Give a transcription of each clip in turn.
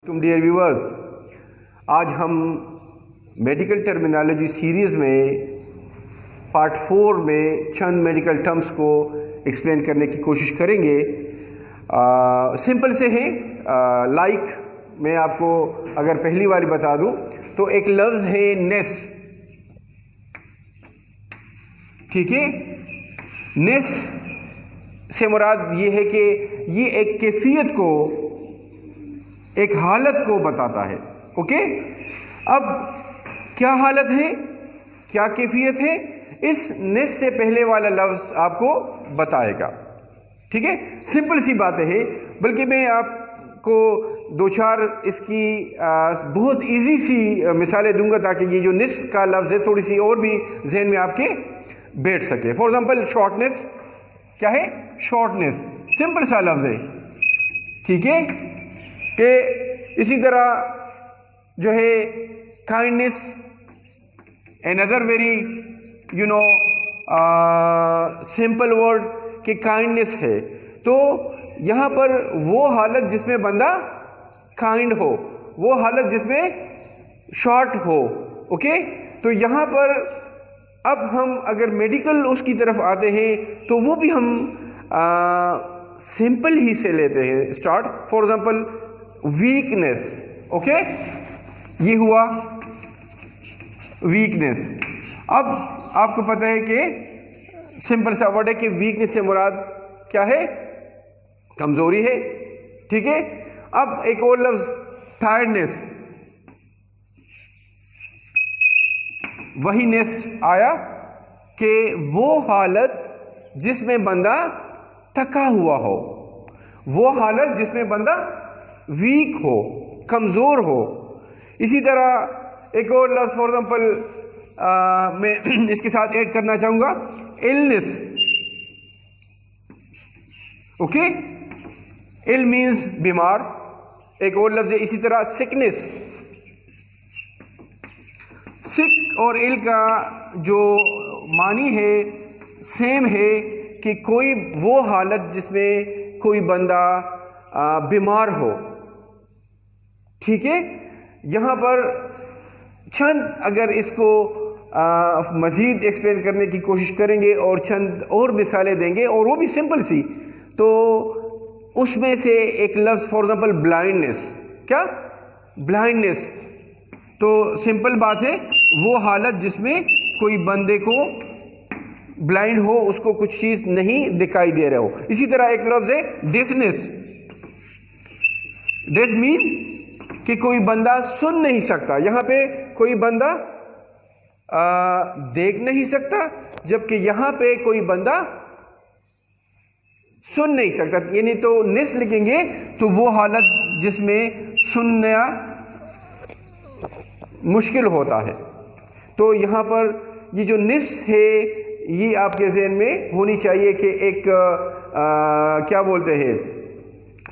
Dear viewers, آج ہم medical terminology series میں پارٹ 4 میں چند میڈیکل ٹرمز کو ایکسپلین کرنے کی کوشش کریں گے. سمپل سے ہیں. لائک میں آپ کو اگر پہلی والی بتا دوں تو ایک لفظ ہے نیس. ٹھیک ہے، نیس سے مراد یہ ہے کہ یہ ایک کیفیت کو، ایک حالت کو بتاتا ہے. اوکے، اب کیا حالت ہے، کیا کیفیت ہے، اس نیس سے پہلے والا لفظ آپ کو بتائے گا. ٹھیک ہے، سمپل سی باتیں ہیں. بلکہ میں آپ کو دو چار اس کی بہت ایزی سی مثالیں دوں گا تاکہ یہ جو نیس کا لفظ ہے تھوڑی سی اور بھی ذہن میں آپ کے بیٹھ سکے. For example shortness. کیا ہے؟ شارٹنیس سمپل سا لفظ ہے. ٹھیک ہے، کہ اسی طرح جو ہے kindness another very simple word کہ کائنڈنیس ہے. تو یہاں پر وہ حالت جس میں بندہ کائنڈ ہو، وہ حالت جس میں شارٹ ہو. اوکے، تو یہاں پر اب ہم اگر میڈیکل اس کی طرف آتے ہیں تو وہ بھی ہم سمپل ہی سے لیتے ہیں start. For example weakness. Okay, یہ ہوا ویکنیس. اب آپ کو پتہ ہے کہ سمپل سا ورڈ ہے کہ ویکنیس سے مراد کیا ہے؟ کمزوری ہے. ٹھیک ہے، اب ایک اور لفظ ٹائرڈنیس. وہی نیس آیا کہ وہ حالت جس میں بندہ تھکا ہوا ہو، وہ حالت جس میں بندہ ویک ہو، کمزور ہو. اسی طرح ایک اور لفظ فار ایگزامپل میں اس کے ساتھ ایڈ کرنا چاہوں گا illness. اوکے، ill means بیمار. ایک اور لفظ ہے اسی طرح sickness. سک اور ill کا جو معنی ہے سیم ہے کہ کوئی وہ حالت جس میں کوئی بندہ بیمار ہو. ٹھیک ہے، یہاں پر چند اگر اس کو مزید ایکسپلین کرنے کی کوشش کریں گے اور چند اور مثالیں دیں گے اور وہ بھی سمپل سی، تو اس میں سے ایک لفظ فار ایگزامپل بلائنڈنیس. کیا؟ بلائنڈنیس. تو سمپل بات ہے وہ حالت جس میں کوئی بندے کو بلائنڈ ہو، اس کو کچھ چیز نہیں دکھائی دے رہا ہو. اسی طرح ایک لفظ ہے ڈیفنس. ڈیف مین کہ کوئی بندہ سن نہیں سکتا. یہاں پہ کوئی بندہ دیکھ نہیں سکتا، جبکہ یہاں پہ کوئی بندہ سن نہیں سکتا. یعنی تو نس لکھیں گے تو وہ حالت جس میں سننا مشکل ہوتا ہے. تو یہاں پر یہ جو نس ہے یہ آپ کے ذہن میں ہونی چاہیے کہ ایک کیا بولتے ہیں،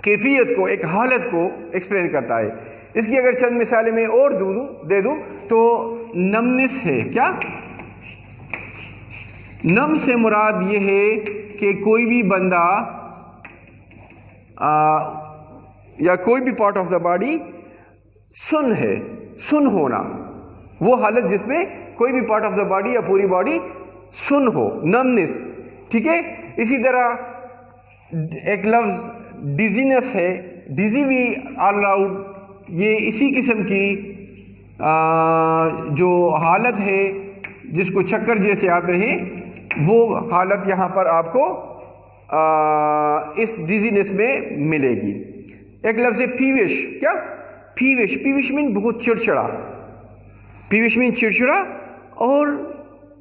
کیفیت کو، ایک حالت کو ایکسپلین کرتا ہے. اس کی اگر چند مثالیں میں اور دے دوں تو نمنس ہے. کیا؟ نم سے مراد یہ ہے کہ کوئی بھی بندہ یا کوئی بھی پارٹ آف دا باڈی سن ہے، سن ہونا، وہ حالت جس میں کوئی بھی پارٹ آف دا باڈی یا پوری باڈی سن ہو، نمنس. ٹھیک ہے، اسی طرح ایک لفظ ڈیزینس ہے. ڈیزی بھی آل راؤنڈ یہ اسی قسم کی جو حالت ہے جس کو چکر جیسے آتے ہیں، وہ حالت یہاں پر آپ کو اس ڈیزینس میں ملے گی. ایک لفظ ہے پیوش. کیا؟ پیوش. پیوش مین بہت چڑچڑا. پیوش مین چڑچڑا، اور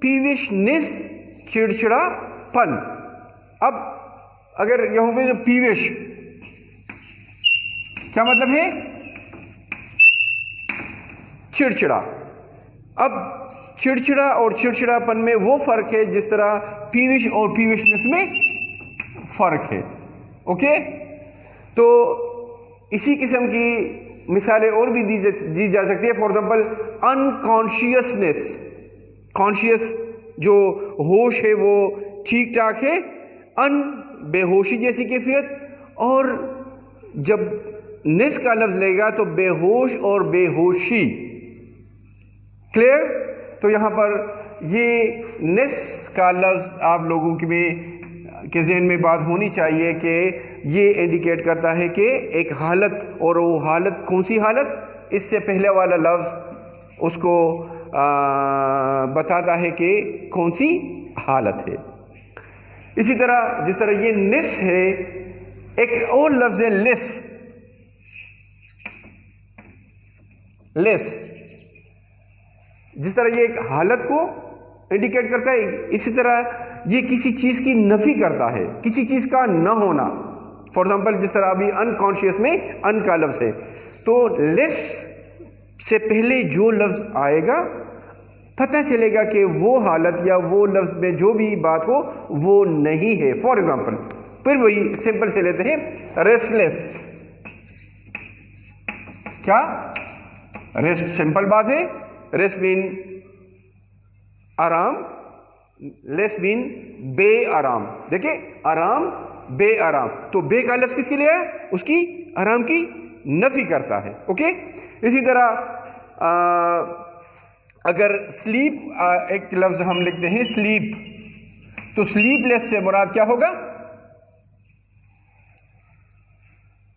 پیوشنس چڑچڑا پن. اب اگر یہاں پہ جو پیوش کیا مطلب ہے؟ چڑچڑا. اب چڑچڑا اور چڑچڑا پن میں وہ فرق ہے جس طرح پیوش اور پیوشنس میں فرق ہے. اوکے، تو اسی قسم کی مثالیں اور بھی دی جا سکتی ہے. For example unconsciousness. کانشیس جو ہوش ہے وہ ٹھیک ٹھاک ہے. ان بے ہوشی جیسی کیفیت. اور جب نس کا لفظ لے گا تو بے ہوش اور بے ہوشی. کلیئر؟ تو یہاں پر یہ نس کا لفظ آپ لوگوں کے ذہن میں بات ہونی چاہیے کہ یہ انڈیکیٹ کرتا ہے کہ ایک حالت، اور وہ حالت کون سی حالت؟ اس سے پہلے والا لفظ اس کو بتاتا ہے کہ کون سی حالت ہے. اسی طرح جس طرح یہ نس ہے، ایک اور لفظ ہے لیس. لیس جس طرح یہ ایک حالت کو انڈیکیٹ کرتا ہے، اسی طرح یہ کسی چیز کی نفی کرتا ہے، کسی چیز کا نہ ہونا. فار ایگزامپل جس طرح ابھی انکانشیس میں ان کا لفظ ہے، تو لیس سے پہلے جو لفظ آئے گا پتہ چلے گا کہ وہ حالت یا وہ لفظ میں جو بھی بات ہو وہ نہیں ہے. فار ایگزامپل پھر وہی سمپل سے لیتے ہیں، ریسٹ لیس. کیا ریسٹ؟ سمپل بات ہے. ریسٹ مین آرام، لیس مین بے آرام. دیکھیں آرام بے آرام، تو بے کا لفظ کس کے لیے ہے؟ اس کی آرام کی نفی کرتا ہے. اوکے. اسی طرح اگر سلیپ ایک لفظ ہم لکھتے ہیں سلیپ، تو سلیپ لیس سے مراد کیا ہوگا؟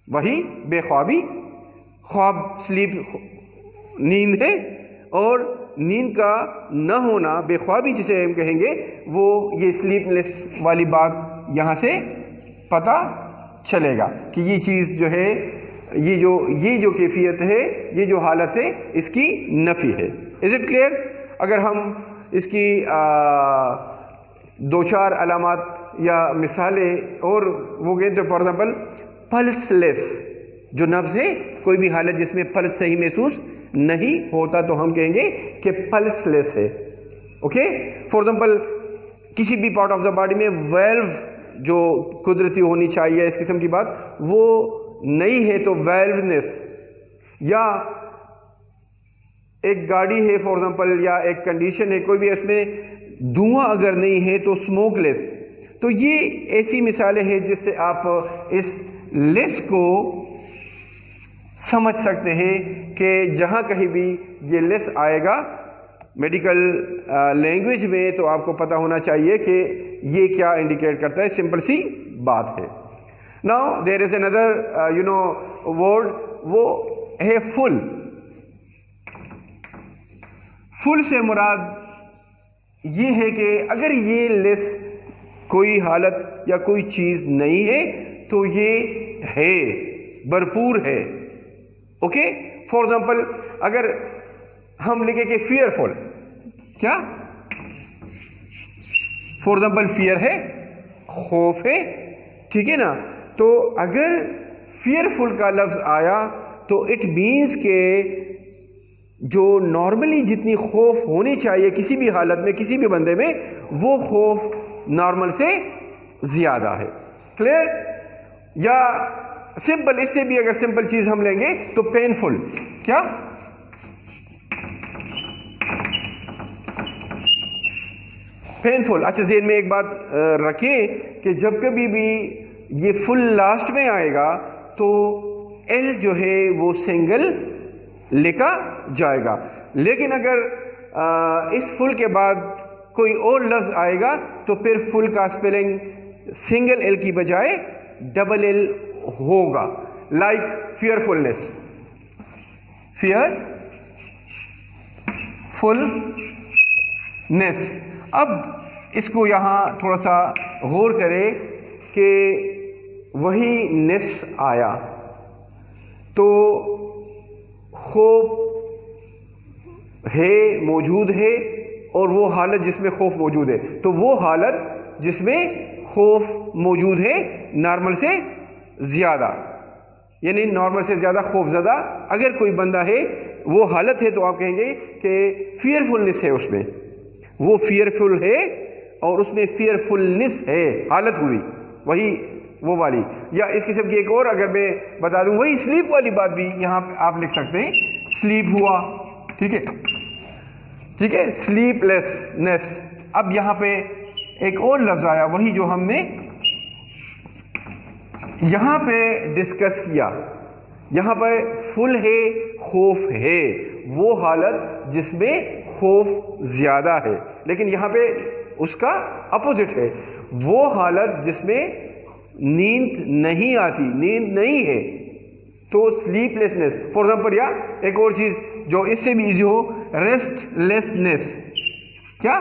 وہی بے خوابی. خواب سلیپ نیند ہے، اور نیند کا نہ ہونا بے خوابی جسے ہم کہیں گے، وہ یہ سلیپ لیس والی بات یہاں سے پتہ چلے گا کہ یہ چیز جو ہے، یہ جو کیفیت ہے، یہ جو حالت ہے، اس کی نفی ہے. Is it clear? اگر ہم اس کی دو چار علامات یا مثالیں اور وہ گئے تو فار ایگزامپل پلس لیس جو نبض ہے، کوئی بھی حالت جس میں پلس صحیح محسوس نہیں ہوتا تو ہم کہیں گے کہ پلس لیس ہے. اوکے. فار ایگزامپل کسی بھی پارٹ آف دا باڈی میں ویلو جو قدرتی ہونی چاہیے، اس قسم کی بات وہ نہیں ہے تو ویلونیس. یا ایک گاڑی ہے فار ایگزامپل، یا ایک کنڈیشن ہے کوئی بھی، اس میں دھواں اگر نہیں ہے تو اسموک لیس. تو یہ ایسی مثالیں ہیں جس سے آپ اس لیس کو سمجھ سکتے ہیں کہ جہاں کہیں بھی یہ لیس آئے گا میڈیکل لینگویج میں تو آپ کو پتہ ہونا چاہیے کہ یہ کیا انڈیکیٹ کرتا ہے. سمپل سی بات ہے. Now there is another word, وہ ہے فل. فل سے مراد یہ ہے کہ اگر یہ لیس کوئی حالت یا کوئی چیز نہیں ہے تو یہ ہے، بھرپور ہے. اوکے. فار ایگزامپل اگر ہم لکھیں کہ فیئر فل، کیا؟ فار ایگزامپل فیئر ہے، خوف ہے. ٹھیک ہے نا؟ تو اگر فیئر فل کا لفظ آیا تو اٹ مینس کہ جو نارملی جتنی خوف ہونی چاہیے کسی بھی حالت میں کسی بھی بندے میں، وہ خوف نارمل سے زیادہ ہے. کلیئر؟ یا سمپل، اس سے بھی اگر سمپل چیز ہم لیں گے تو پینفل. کیا؟ پینفل. اچھا ذہن میں ایک بات رکھیں کہ جب کبھی بھی یہ فل لاسٹ میں آئے گا تو ایل جو ہے وہ سنگل لکھا جائے گا. لیکن اگر اس فل کے بعد کوئی اور لفظ آئے گا تو پھر فل کا سپیلنگ سنگل ایل کی بجائے ڈبل ایل ہوگا. Like fair فلنس، fair فلنس. اب اس کو یہاں تھوڑا سا غور کرے کہ وہی نس آیا تو خوف ہے، موجود ہے، اور وہ حالت جس میں خوف موجود ہے، تو وہ حالت جس میں خوف موجود ہے نارمل سے زیادہ، یعنی نارمل سے زیادہ خوف زدہ اگر کوئی بندہ ہے وہ حالت ہے تو آپ کہیں گے کہ فیئر فلنس ہے، اس میں وہ فیئر فل ہے اور اس میں فیئر فلنس ہے، حالت ہوئی وہی وہ والی. یا اس قسم کی ایک اور اگر میں بتا دوں، وہی سلیپ والی بات بھی یہاں آپ لکھ سکتے ہیں، سلیپ ہوا. ٹھیک ہے، ٹھیک ہے، سلیپ لیسنس. اب یہاں پہ ایک اور لفظ آیا، وہی جو ہم نے یہاں پہ ڈسکس کیا یہاں پہ فل ہے خوف ہے، وہ حالت جس میں خوف زیادہ ہے، لیکن یہاں پہ اس کا اپوزٹ ہے، وہ حالت جس میں نیند نہیں آتی، نیند نہیں ہے، تو سلیپ لیسنس فار ایگزامپل. یا ایک اور چیز جو اس سے بھی ایزی ہو، ریسٹ لیسنس. کیا؟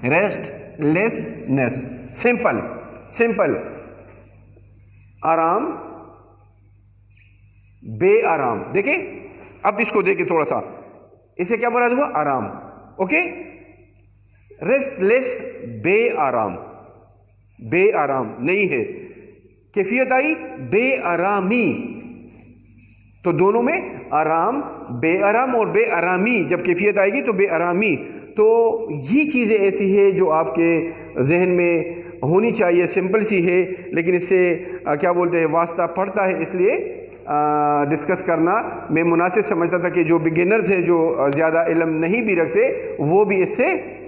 Rest lessons. سمپل آرام، بے آرام. دیکھیں اب اس کو دیکھیں تھوڑا سا، اسے کیا مراد ہوا؟ آرام. اوکے، ریسٹ لیس، بے آرام. بے آرام نہیں ہے، کیفیت آئی بے آرامی. تو دونوں میں آرام، بے آرام اور بے آرامی، جب کیفیت آئے گی تو بے آرامی. تو یہ چیزیں ایسی ہے جو آپ کے ذہن میں ہونی چاہیے، سمپل سی ہے، لیکن اس سے کیا بولتے ہیں واسطہ پڑتا ہے، اس لیے ڈسکس کرنا میں مناسب سمجھتا تھا کہ جو بگنرز ہیں، جو زیادہ علم نہیں بھی رکھتے، وہ بھی اس سے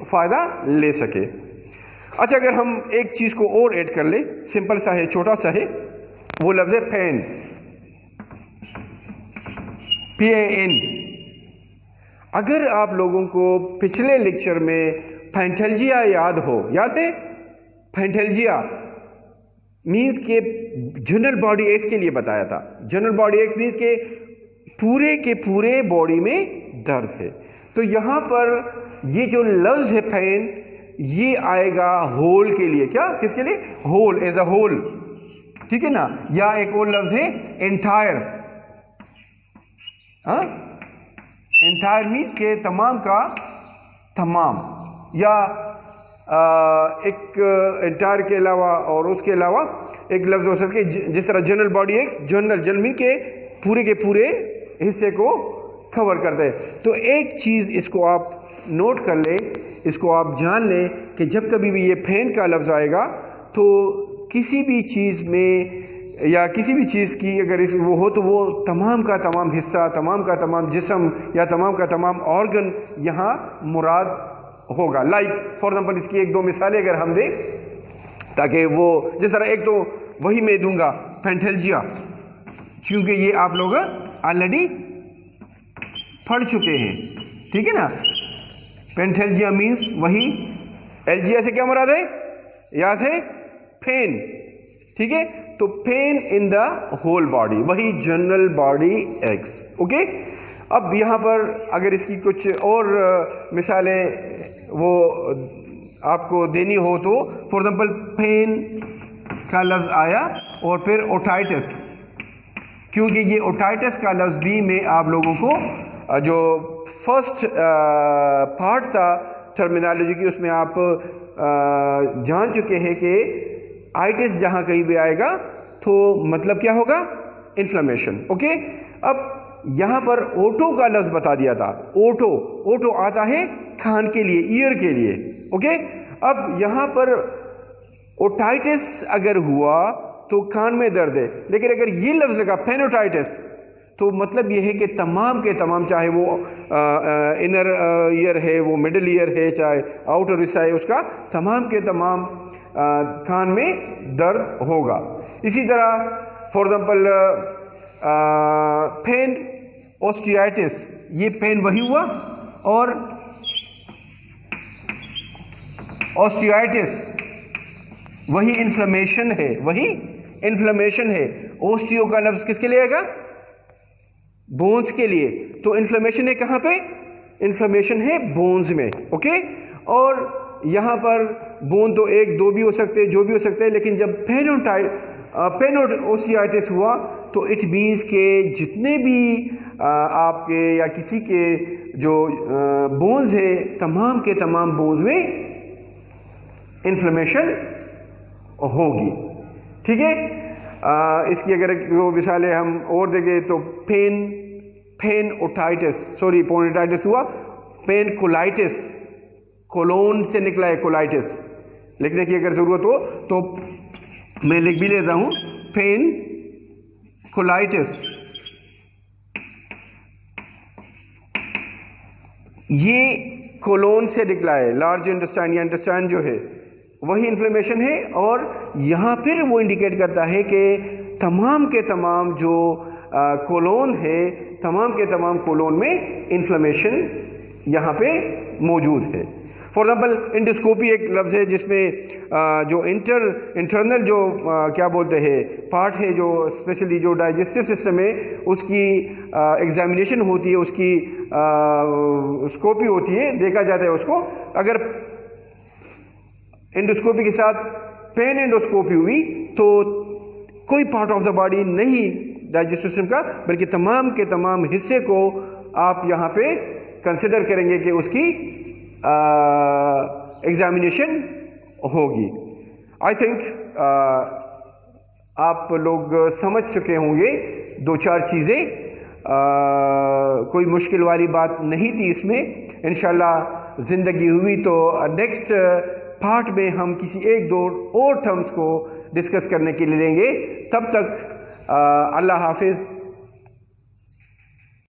فائدہ لے سکے. اچھا، اگر ہم ایک چیز کو اور ایڈ کر لیں، سمپل سا ہے، چھوٹا سا ہے، وہ لفظ ہے پین. PAN. اگر آپ لوگوں کو پچھلے لیکچر میں پینٹھلجیا یاد ہے؟ پینٹھلجیا مینز کہ جنرل باڈی ایکس کے لیے بتایا تھا. جنرل باڈی ایکس مینز کہ پورے کے پورے باڈی میں درد ہے. تو یہاں پر یہ جو لفظ ہے پین، یہ آئے گا ہول کے لیے. کیا؟ کس کے لیے؟ Whole, as a whole. ٹھیک ہے نا؟ یا ایک اور لفظ ہے انٹائر. انٹائر مین کہ تمام کا تمام. یا ایک انٹائر کے علاوہ اور اس کے علاوہ ایک لفظ ہو سکتا ہے جس طرح جنرل باڈی ایکس، جنرل مین کے پورے حصے کو کور کرتا ہے. تو ایک چیز اس کو آپ نوٹ کر لیں، اس کو آپ جان لیں کہ جب کبھی بھی یہ پین کا لفظ آئے گا تو کسی بھی چیز میں یا کسی بھی چیز کی اگر وہ ہو تو وہ تمام کا تمام حصہ، تمام کا تمام جسم یا تمام کا تمام آرگن یہاں مراد ہوگا. لائک فار ایگزامپل اس کی ایک دو مثالیں اگر ہم دیں تاکہ وہ جس طرح، ایک تو وہی میں دوں گا پینٹھلجیا، کیونکہ یہ آپ لوگ آلریڈی پڑھ چکے ہیں. ٹھیک ہے نا؟ پینٹھلجیا مینس وہی. الجیا سے کیا مراد ہے؟ یاد ہے؟ پین. ٹھیک ہے؟ تو pain in the whole body, وہی جنرل باڈی ایکس. اوکے، اب یہاں پر اگر اس کی کچھ اور مثالیں وہ آپ کو دینی ہو تو فار ایگزامپل پین کا لفظ آیا اور پھر اوٹائٹس، کیونکہ یہ اوٹائٹس کا لفظ بھی میں آپ لوگوں کو جو فرسٹ پارٹ تھا ٹرمینالوجی کی، اس میں آپ جان چکے ہیں کہ آئٹس جہاں کہیں بھی آئے گا تو مطلب کیا ہوگا؟ انفلیمیشن. اوکے، اب یہاں پر اوٹو کا لفظ بتا دیا تھا. اوٹو آتا ہے کان کے لیے، ایئر کے لیے. اوکے، اب یہاں پر اوٹائٹس اگر ہوا تو کان میں درد ہے، لیکن اگر یہ لفظ لگا پینوٹائٹس تو مطلب یہ ہے کہ تمام کے تمام، چاہے وہ انر ایئر ہے، وہ مڈل ایئر ہے، چاہے آؤٹر حصہ ہے اس کا، تمام کے تمام کان میں درد ہوگا. اسی طرح فار ایگزامپل پین اوسٹیائٹس، یہ پین وہی ہوا، اور اوسٹیائٹس وہی انفلیمیشن ہے، وہی انفلیمیشن ہے. اوسٹیو کا لفظ کس کے لیے آئے گا؟ بونز کے لیے. تو انفلیمیشن ہے کہاں پہ؟ انفلیمیشن ہے بونز میں. اوکے، اور یہاں پر بون تو ایک دو بھی ہو سکتے، جو بھی ہو سکتے ہیں، لیکن جب پینوسٹیائٹس ہوا تو اٹ مینس کہ جتنے بھی آپ کے یا کسی کے جو بونز ہیں، تمام کے تمام بونز میں انفلیمیشن ہوگی. ٹھیک ہے؟ اس کی اگر دو مثالیں ہم اور دیکھیں تو پین اوٹائٹس ہوا، پین کولائٹس، کولون سے نکلا ہے کولائٹس. لکھنے کی اگر ضرورت ہو تو میں لکھ بھی لیتا ہوں، پین کولائٹس. یہ کولون سے نکلا ہے، لارج انٹسٹائن یا انٹسٹائن جو ہے وہی انفلیمیشن ہے، اور یہاں پھر وہ انڈیکیٹ کرتا ہے کہ تمام کے تمام جو کولون ہے، تمام کے تمام کولون میں انفلیمیشن یہاں پہ موجود ہے. فار ایگزامپل انڈوسکوپی ایک لفظ ہے جس میں جو انٹرنل جو کیا بولتے ہیں پارٹ ہے، جو اسپیشلی جو ڈائجسٹو سسٹم ہے اس کی ایگزامینیشن ہوتی ہے، اس کی اسکوپی ہوتی ہے، دیکھا جاتا ہے اس کو. اگر انڈوسکوپی کے ساتھ پین انڈوسکوپی ہوئی تو کوئی پارٹ آف دا باڈی نہیں ڈائجسٹو سسٹم کا، بلکہ تمام کے تمام حصے کو آپ یہاں پہ کنسیڈر کریں گے کہ اس کی ایگزامینیشن ہوگی. آئی تھنک آپ لوگ سمجھ چکے ہوں گے 2-4 چیزیں، کوئی مشکل والی بات نہیں تھی اس میں. انشاءاللہ زندگی ہوئی تو نیکسٹ پارٹ میں ہم کسی 1-2 اور ٹرمز کو ڈسکس کرنے کے لیے لیں گے. تب تک اللہ حافظ.